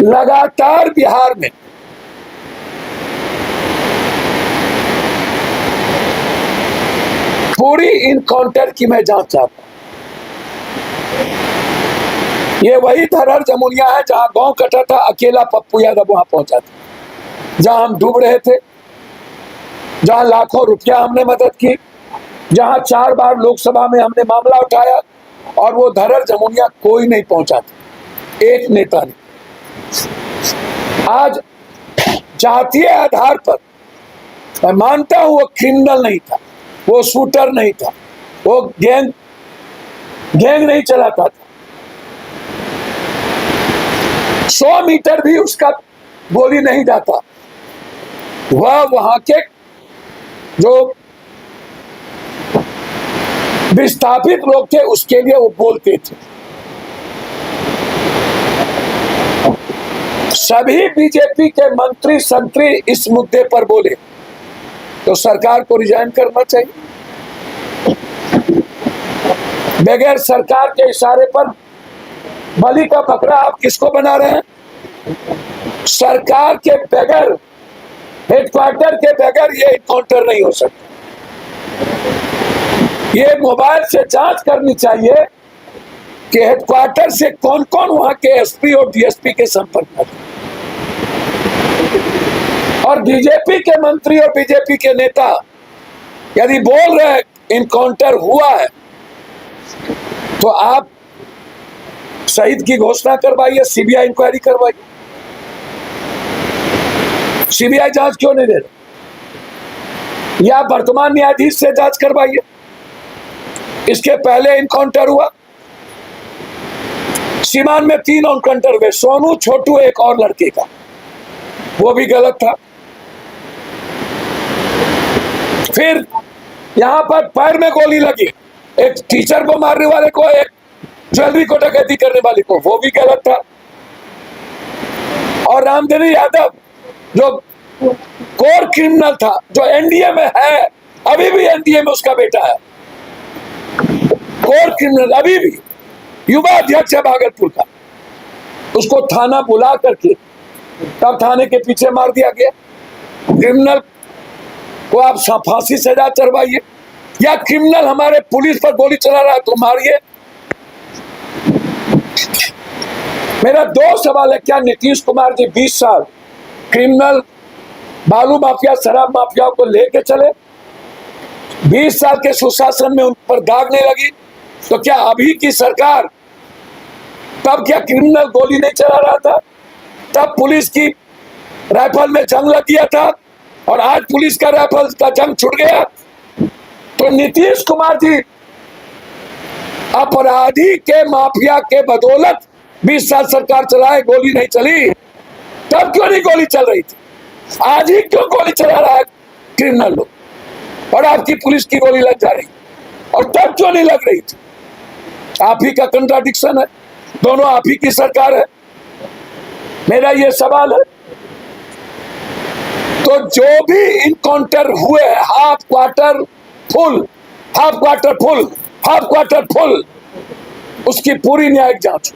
लगातार बिहार में पूरी इनकाउंटर की मैं जांच चाहता हूं। ये वही धरहर जमुनिया है जहां गांव कटा था, अकेला पप्पू यादव वहां पहुंचा था, जहां हम डूब रहे थे, जहां लाखों रुपया हमने मदद की, जहां 4 बार लोकसभा में हमने मामला उठाया और वो धरहर जमुनिया कोई नहीं पहुंचा था, एक नेता ने। आज जातीय आधार पर मैं मानता हूं वो क्रिमिनल नहीं था, वो शूटर नहीं था, वो गैंग नहीं चलाता था। 100 मीटर भी उसका गोली नहीं जाता। वह वहां के जो विस्थापित लोग थे उसके लिए वो बोलते थे। सभी बीजेपी के मंत्री संतरी इस मुद्दे पर बोले तो सरकार को रिजाइन करना चाहिए। बगैर सरकार के इशारे पर बलि का बकरा आप किसको बना रहे हैं? सरकार के बगैर, हेडक्वार्टर के बगैर ये इनकाउंटर नहीं हो सकता। ये मोबाइल से जांच करनी चाहिए कि हेडक्वार्टर से कौन कौन वहां के एसपी और डीएसपी के संपर्क में, और बीजेपी के मंत्री और बीजेपी के नेता यदि बोल रहे हैं इनकाउंटर हुआ है तो आप शहीद की घोषणा करवाइए, सीबीआई इंक्वायरी करवाइए। सीबीआई जांच क्यों नहीं दे रहे? या वर्तमान न्यायाधीश से जांच करवाइए। इसके पहले इनकाउंटर हुआ, सीमान में 3 एनकाउंटर हुए, सोनू, छोटू, एक और लड़के का, वो भी गलत था। फिर यहां पर पैर में गोली लगी, एक टीचर को मारने वाले को, एक ज्वेलरी को डकैती करने वाले को, वो भी गलत था। और रामधनी यादव जो कोर क्रिमिनल था, जो एनडीए में है, अभी भी एनडीए में उसका बेटा है, कोर क्रिमिनल अभी भी, युवा अध्यक्ष है भागलपुर का, उसको थाना बुला करके तब थाने के पीछे मार दिया गया। क्रिमिनल को आप फांसी सजा चढ़वाइए, या क्रिमिनल हमारे पुलिस पर गोली चला रहा है तो मारिए। मेरा 2 सवाल है, क्या नीतीश कुमार जी 20 साल क्रिमिनल, बालू माफिया, शराब माफिया को लेके चले, 20 साल के सुशासन में उन पर दाग नहीं लगी, तो क्या अभी की सरकार, तब क्या क्रिमिनल गोली नहीं चला रहा था? तब पुलिस की राइफल में जंग लग गया था और आज पुलिस का राइफल का जंग छूट गया। तो नीतीश कुमार जी अपराधी के, माफिया के बदौलत 20 साल सरकार चलाए, गोली नहीं चली। तब क्यों नहीं गोली चल रही थी? आज ही क्यों गोली चला रहा है क्रिमिनल लोग, और आपकी पुलिस की गोली लग जा रही, और तब क्यों नहीं लग रही थी? आप ही का कंट्राडिक्शन है, दोनों आप ही की सरकार है। मेरा ये सवाल है। तो जो भी इनकाउंटर हुए, half quarter full, half quarter full, half quarter full, उसकी पूरी न्यायिक जांच।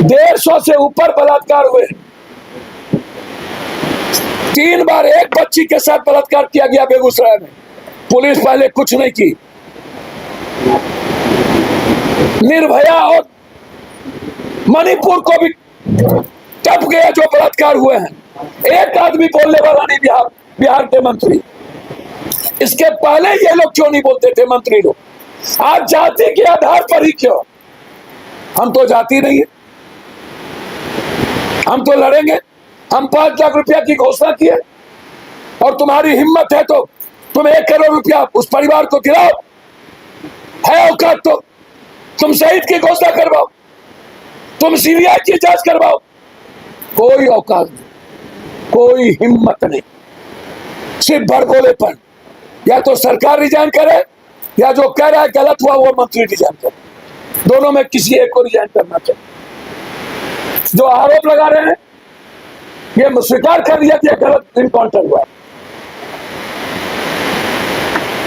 150 से ऊपर बलात्कार हुए, 3 बार एक बच्ची के साथ बलात्कार किया गया बेगूसराय में, पुलिस पहले कुछ नहीं की। निर्भया और मणिपुर को भी टप गया जो बलात्कार हुए हैं, एक आदमी बोलने वाला नहीं, बिहार के मंत्री। इसके पहले ये लोग क्यों नहीं बोलते थे मंत्री लोग? आज जाति के आधार पर ही क्यों? हम तो जाति नहीं है, हम तो लड़ेंगे। हम 5 लाख रुपया की घोषणा किए, और तुम्हारी हिम्मत है तो तुम 1 करोड़ रुपया उस परिवार को दिलाओ, है औकात तो तुम शहीद की घोषणा करवाओ, तुम सीबीआई की जांच करवाओ। कोई औकात नहीं, कोई हिम्मत नहीं, सिर्फ भड़बोलेपन। या तो सरकार रिजाइन करे, या जो कह रहा है गलत हुआ वो मंत्री रिजाइन करे। दोनों में किसी एक को रिजाइन करना चाहिए। जो आरोप लगा रहे हैं ये स्वीकार कर लिया कि गलत इनकाउंटर हुआ,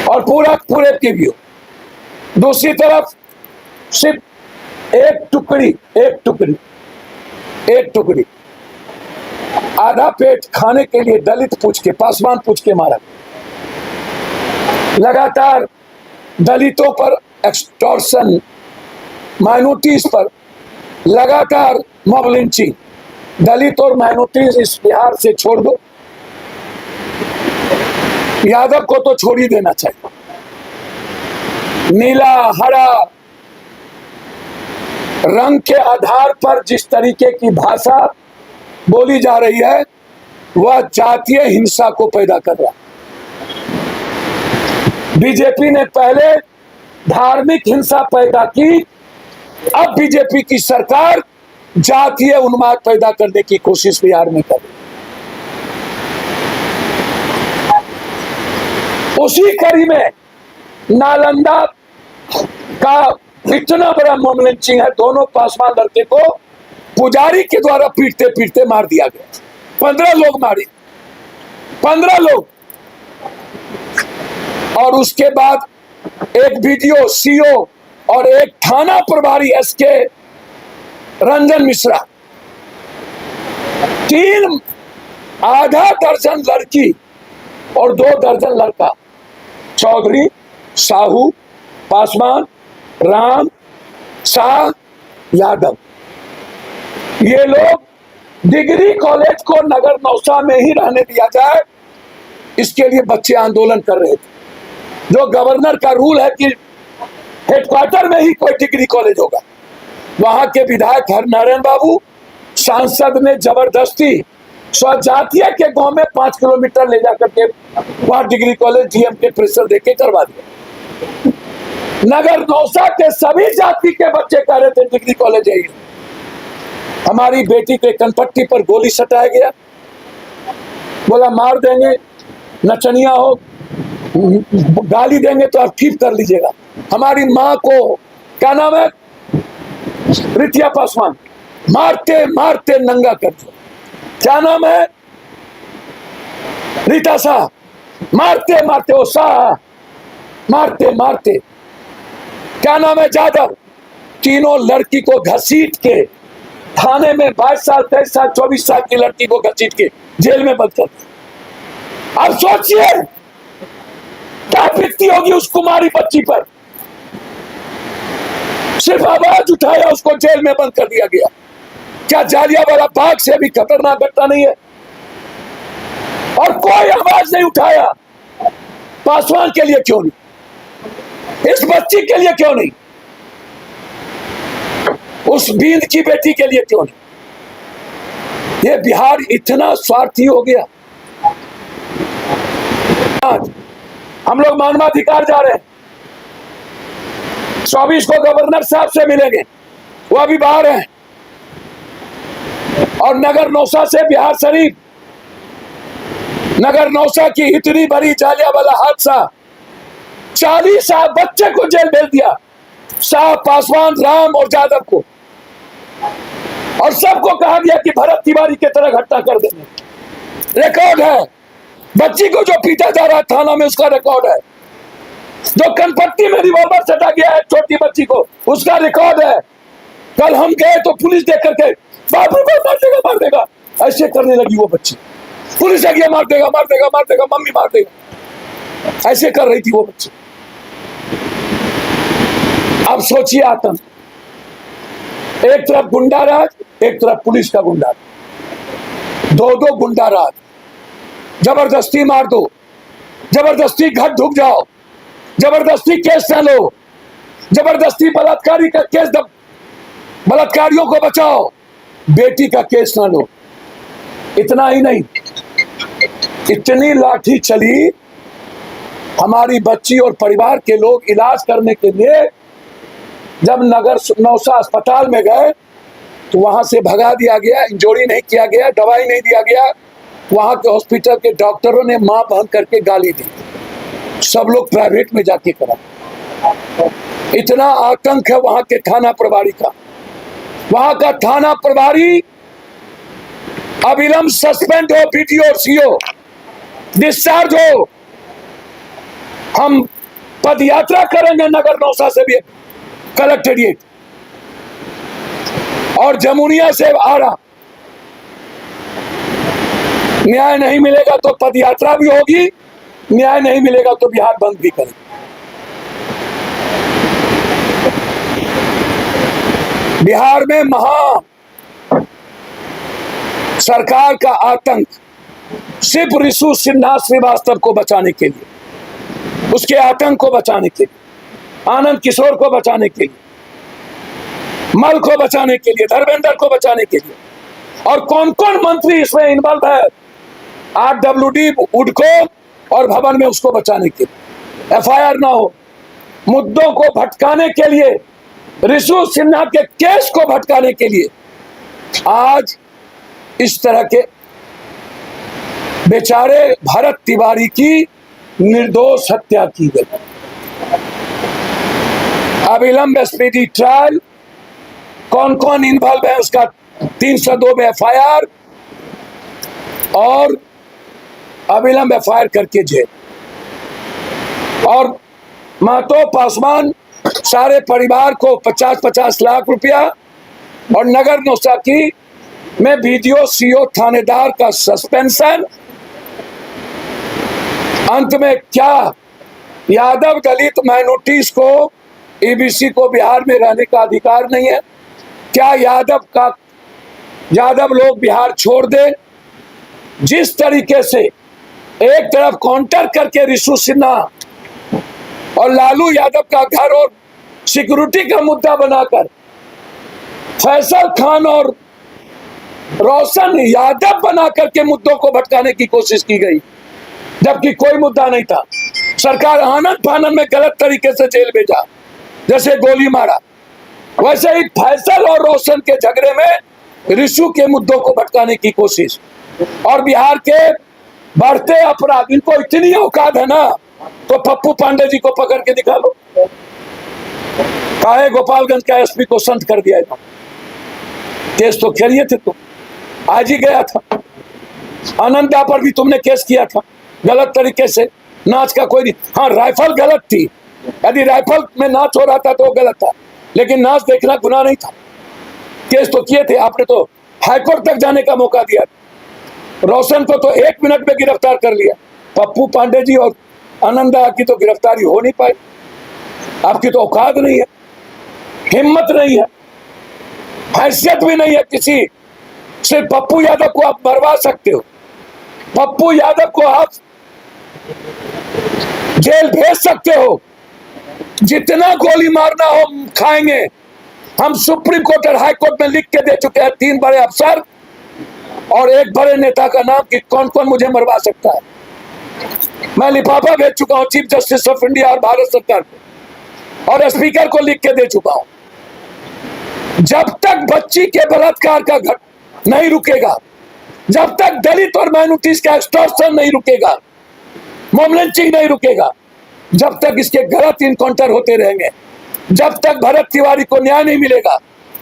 और पूरे की व्यू। दूसरी तरफ सिर्फ एक टुकड़ी आधा पेट खाने के लिए दलित पूछ के, पासवान पूछ के मारा। लगातार दलितों पर एक्सटॉर्शन, माइनॉरिटीज पर लगातार मॉब लिंचिंग। दलित और माइनॉरिटीज इस बिहार से छोड़ दो, यादव को तो छोड़ ही देना चाहिए। नीला हरा रंग के आधार पर जिस तरीके की भाषा बोली जा रही है वह जातीय हिंसा को पैदा कर रहा है। बीजेपी ने पहले धार्मिक हिंसा पैदा की, अब बीजेपी की सरकार जातीय उन्माद पैदा करने की कोशिश बिहार में कर रही है। उसी कड़ी में नालंदा का इतना बड़ा मॉब लिंचिंग है। दोनों पासवान लड़के को पुजारी के द्वारा पीटते पीटते मार दिया गया। 15 लोग मारे, 15 लोग। और उसके बाद एक वीडियो सीओ और एक थाना प्रभारी एसके रंजन मिश्रा, 3 आधा दर्जन लड़की और 2 दर्जन लड़का, चौधरी, साहू, पासवान, राम, शाह, यादव, ये लोग डिग्री कॉलेज को नगर नौसा में ही रहने दिया जाए, इसके लिए बच्चे आंदोलन कर रहे थे। जो गवर्नर का रूल है कि हेडक्वार्टर में ही कोई डिग्री कॉलेज होगा, वहां के विधायक हरनारायण बाबू सांसद ने जबरदस्ती स्वजातीय के गांव में 5 किलोमीटर ले जाकर के वहां डिग्री कॉलेज डीएम के प्रेशर देके करवा दिया। नगर नौसा के सभी जाति के बच्चे कह रहे थे डिग्री कॉलेज है। हमारी बेटी के कनपट्टी पर गोली सटाया गया, बोला मार देंगे, नचनिया हो, गाली देंगे तो आप ठीक कर लीजिएगा। हमारी माँ को, क्या नाम है, रितिया पासवान, मारते मारते नंगा कर दिया। क्या नाम है, रीता शाह, मारते मारते, ओ शाह, मारते मारते। क्या नाम है, जादव, तीनों लड़की को घसीट के थाने में 22 साल 23 साल 24 साल की लड़की को घसीट के जेल में बंद कर दिया। अब सोचिए क्या बीतती होगी उस कुमारी बच्ची पर। सिर्फ आवाज उठाया, उसको जेल में बंद कर दिया गया। क्या जालियांवाला बाग से भी खतरनाक घटना नहीं है? और कोई आवाज नहीं उठाया। पासवान के लिए क्यों नहीं, इस बच्ची के लिए क्यों नहीं, उस बींद की बेटी के लिए क्यों नहीं? ये बिहार इतना स्वार्थी हो गया। आज हम लोग मानवाधिकार जा रहे हैं, 24 को गवर्नर साहब से मिलेंगे, वो अभी बाहर हैं। और नगर नौसा से बिहार शरीफ, नगर नौसा की इतनी बड़ी जालियांवाला हादसा, 40 बच्चे को जेल भेज दिया, शाह, पासवान, राम और यादव को, और सबको कहा गया कि भरत तिवारी की तरह घटना कर देंगे। रिकॉर्ड है, बच्ची को जो पीटा जा रहा है थाना में उसका रिकॉर्ड है, जो कनपट्टी में रिवॉल्वर सटा गया है छोटी बच्ची को उसका रिकॉर्ड है। कल हम गए तो पुलिस देख करके बाप रे बाप मार देगा मार देगा ऐसे करने लगी वो बच्ची। पुलिस आ गया, मार देगा मार देगा मार देगा, मम्मी मार देगा, ऐसे कर रही थी वो बच्ची। अब सोचिए आतंक, एक तरफ गुंडा राज, एक तरफ पुलिस का गुंडा, दो गुंडा राज, जबरदस्ती मार दो, जबरदस्ती घर ढुक जाओ, जबरदस्ती केस न लो, जबरदस्ती बलात्कारी का केस दब, बलात्कारियों को बचाओ, बेटी का केस ना लो। इतना ही नहीं, इतनी लाठी चली, हमारी बच्ची और परिवार के लोग इलाज करने के लिए जब नगर नौसा अस्पताल में गए तो वहां से भगा दिया गया, इंजोरी नहीं किया गया, दवाई नहीं दिया गया। वहां के हॉस्पिटल के डॉक्टरों ने मां बहन करके गाली दी, सब लोग प्राइवेट में जाके करा। इतना आतंक है वहां के थाना प्रभारी का। वहां का थाना प्रभारी अविलंब सस्पेंड हो, बीडीओ और सीओ डिस्चार्ज हो। हम पद यात्रा करेंगे नगर नौसा से भी कलेक्टेरिएट, और जमुनिया से आ रहा। न्याय नहीं मिलेगा तो पद यात्रा भी होगी, न्याय नहीं मिलेगा तो बिहार बंद भी करेंगे। बिहार में महा सरकार का आतंक सिर्फ रिशु सिन्हा श्रीवास्तव को बचाने के लिए, उसके आतंक को बचाने के लिए, आनंद किशोर को बचाने के लिए, मल को बचाने के लिए, धर्मेंद्र को बचाने के लिए। और कौन कौन मंत्री इसमें इन्वॉल्व है? RWD उडको और भवन में उसको बचाने के लिए, FIR ना हो, मुद्दों को भटकाने के लिए, रिशु सिन्हा के केस को भटकाने के लिए आज इस तरह के बेचारे भरत तिवारी की निर्दोष हत्या की गई। अविलंब स्पीडी ट्रायल, कौन कौन इन्वॉल्व है उसका 302 में FIR और अविलंब FIR करके जेल। और महतो पासवान सारे परिवार को 50-50 लाख रुपया और नगर नौसाकी में BDO CO थानेदार का सस्पेंशन। अंत में क्या यादव दलित माइनॉरिटीज को EBC को बिहार में रहने का अधिकार नहीं है? क्या यादव लोग बिहार छोड़ दे? जिस तरीके से एक तरफ काउंटर करके रिशु सिन्हा और लालू यादव का घर और सिक्योरिटी का मुद्दा बनाकर फैसल खान और रोशन यादव बना करके मुद्दों को भटकाने की कोशिश की गई, जबकि कोई मुद्दा नहीं था। सरकार आनंद फानन में गलत तरीके से जेल भेजा, जैसे गोली मारा, वैसे ही फैसल और रोशन के झगड़े में रिशु के मुद्दों को भटकाने की कोशिश। और बिहार के बढ़ते अपराध, इनको इतनी औकात है ना, तो पप्पू पांडे जी को पकड़ के दिखा लो। काहे गोपालगंज का SP को संत कर दिया था? केस तो करिए थे, तो आज ही गया था। आनंदा पर भी तुमने केस किया था गलत तरीके से, नाच का कोई नहीं। हाँ, राइफल गलत थी, यदि राइफल में नाच हो रहा था तो गलत था, लेकिन नाच देखना गुनाह नहीं था। केस तो किए थे आपने, तो हाईकोर्ट तक जाने का मौका दिया। रोशन को तो 1 मिनट में गिरफ्तार कर लिया। पप्पू पांडे जी और आनंदा की तो गिरफ्तारी हो नहीं पाई। आपकी तो औकात नहीं है, हिम्मत नहीं है, हैसियत भी नहीं है किसी। सिर्फ पप्पू यादव को आप मरवा सकते हो, पप्पू यादव को आप जेल भेज सकते हो, जितना गोली मारना हो खाएंगे। हम सुप्रीम कोर्ट और हाई कोर्ट में लिख के दे चुके हैं 3 बड़े अफसर और एक बड़े नेता का नाम कि कौन कौन मुझे मरवा सकता है। मैं लिफाफा भेज चुका हूं चीफ जस्टिस ऑफ इंडिया और भारत सरकार को, और स्पीकर को लिख के दे चुका हूं। जब तक बच्ची के बलात्कार का घट नहीं रुकेगा, जब तक दलित और माइनॉरिटीज का एक्सटॉर्शन नहीं रुकेगा, मॉब लिंचिंग नहीं रुकेगा, जब तक इसके गलत इनकाउंटर होते रहेंगे, जब तक भरत तिवारी को न्याय नहीं मिलेगा,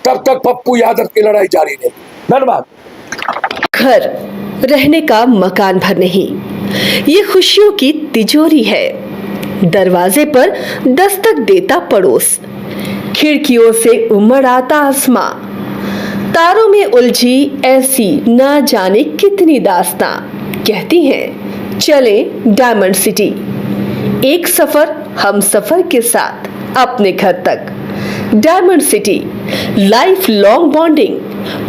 तब तक पप्पू यादव की लड़ाई जारी रहेगी। धन्यवाद। घर रहने का मकान भर नहीं, ये खुशियों की तिजोरी है। दरवाजे पर दस्तक देता पड़ोस, खिड़कियों से उमड़ आता आसमां, तारों में उलझी ऐसी ना जाने कितनी दास्तां। कहती हैं चले डायमंड सिटी, एक सफर हम सफर के साथ अपने घर तक। Diamond city, life long bonding,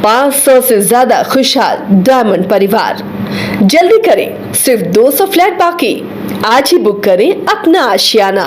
500 से ज्यादा खुशहाल डायमंड परिवार। जल्दी करें, सिर्फ 200 फ्लैट बाकी। आज ही बुक करें अपना आशियाना।